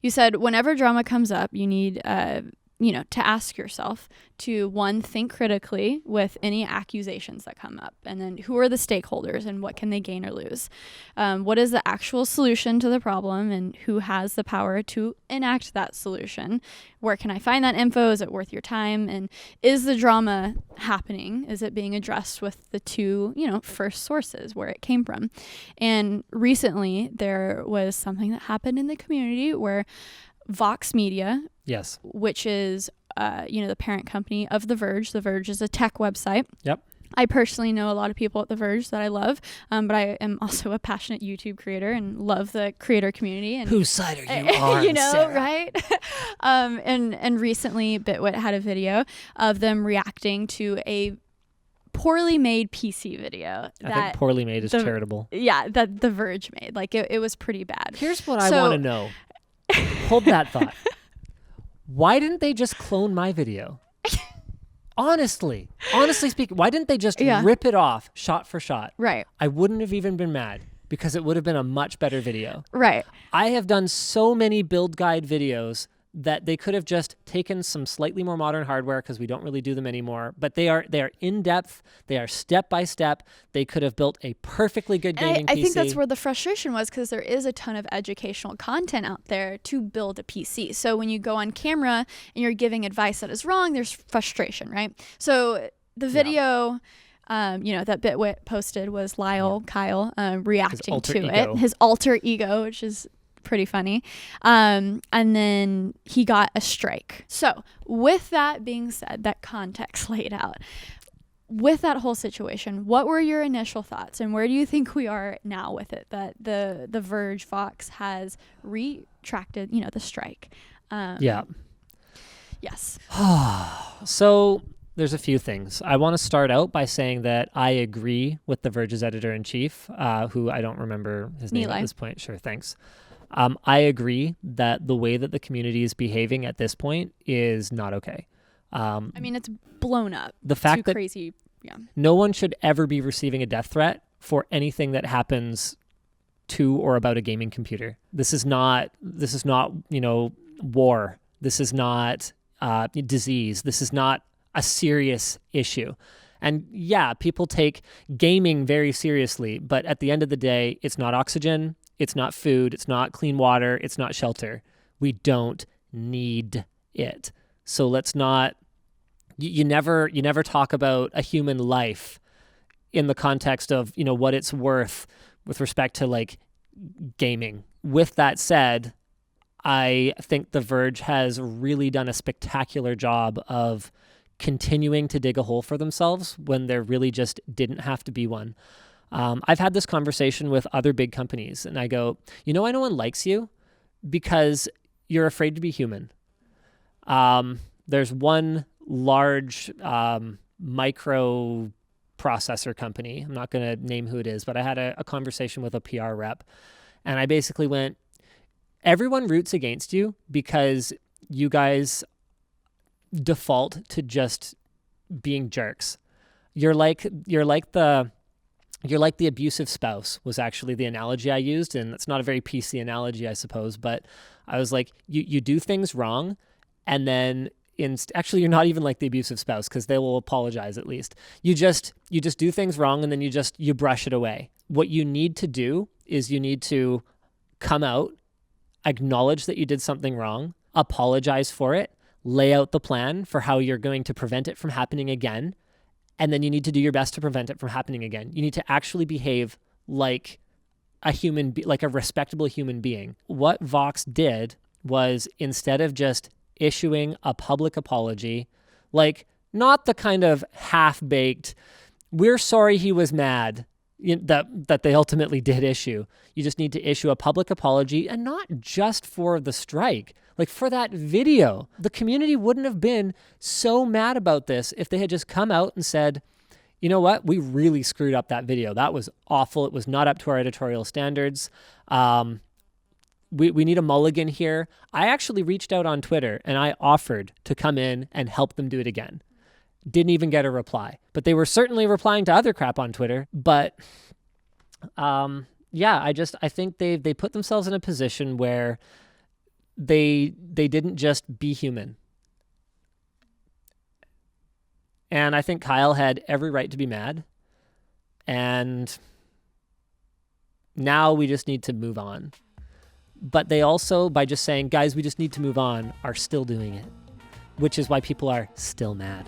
You said whenever drama comes up, you need to ask yourself to, one, think critically with any accusations that come up, and then who are the stakeholders and what can they gain or lose? What is the actual solution to the problem, and who has the power to enact that solution? Where can I find that info? Is it worth your time? And is the drama happening? Is it being addressed with the two, first sources where it came from? And recently there was something that happened in the community where Vox Media, yes, which is the parent company of The Verge. The Verge is a tech website. Yep. I personally know a lot of people at The Verge that I love, but I am also a passionate YouTube creator and love the creator community. And whose side are you on, Sarah? Right? And recently Bitwit had a video of them reacting to a poorly made PC video. I think poorly made is charitable. Yeah, that The Verge made. Like it was pretty bad. Here's what I want to know. Hold that thought. Why didn't they just clone my video? Honestly speaking, why didn't they just rip it off shot for shot? Right. I wouldn't have even been mad because it would have been a much better video. Right. I have done so many build guide videos that they could have just taken some slightly more modern hardware, because we don't really do them anymore, but they are in depth, they are step by step. They could have built a perfectly good gaming PC. I think that's where the frustration was, because there is a ton of educational content out there to build a PC. So when you go on camera and you're giving advice that is wrong, there's frustration, right? So the video that Bitwit posted was Kyle reacting to it, his alter ego, which is pretty funny. And then he got a strike. So with that being said, that context laid out, with that whole situation, what were your initial thoughts, and where do you think we are now with it, that the Verge Fox has retracted, the strike? Yes. So there's a few things. I want to start out by saying that I agree with the Verge's editor-in-chief, who I don't remember his name at this point. Sure, thanks. I agree that the way that the community is behaving at this point is not okay. It's blown up. The fact that crazy, no one should ever be receiving a death threat for anything that happens to or about a gaming computer. This is not war. This is not disease. This is not a serious issue. And yeah, people take gaming very seriously, but at the end of the day, it's not oxygen. It's not food, it's not clean water, it's not shelter. We don't need it. So let's not, you never talk about a human life in the context of, what it's worth with respect to like gaming. With that said, I think The Verge has really done a spectacular job of continuing to dig a hole for themselves when there really just didn't have to be one. I've had this conversation with other big companies, and I go, no one likes you because you're afraid to be human. There's one large micro processor company. I'm not going to name who it is, but I had a conversation with a PR rep, and I basically went, everyone roots against you because you guys default to just being jerks. You're like the abusive spouse was actually the analogy I used, and it's not a very PC analogy, I suppose, but I was like, you do things wrong, and then actually you're not even like the abusive spouse, because they will apologize at least. You just do things wrong, and then you brush it away. What you need to do is you need to come out, acknowledge that you did something wrong, apologize for it, lay out the plan for how you're going to prevent it from happening again, and then you need to do your best to prevent it from happening again. You need to actually behave like a like a respectable human being. What Vox did was, instead of just issuing a public apology, like not the kind of half-baked, we're sorry he was mad, that they ultimately did issue. You just need to issue a public apology, and not just for the strike, like for that video. The community wouldn't have been so mad about this if they had just come out and said, you know what, we really screwed up that video. That was awful. It was not up to our editorial standards. We need a mulligan here. I actually reached out on Twitter and I offered to come in and help them do it again. Didn't even get a reply, but they were certainly replying to other crap on Twitter. But I think they put themselves in a position where they didn't just be human. And I think Kyle had every right to be mad. And now we just need to move on. But they also, by just saying, guys, we just need to move on, are still doing it, which is why people are still mad.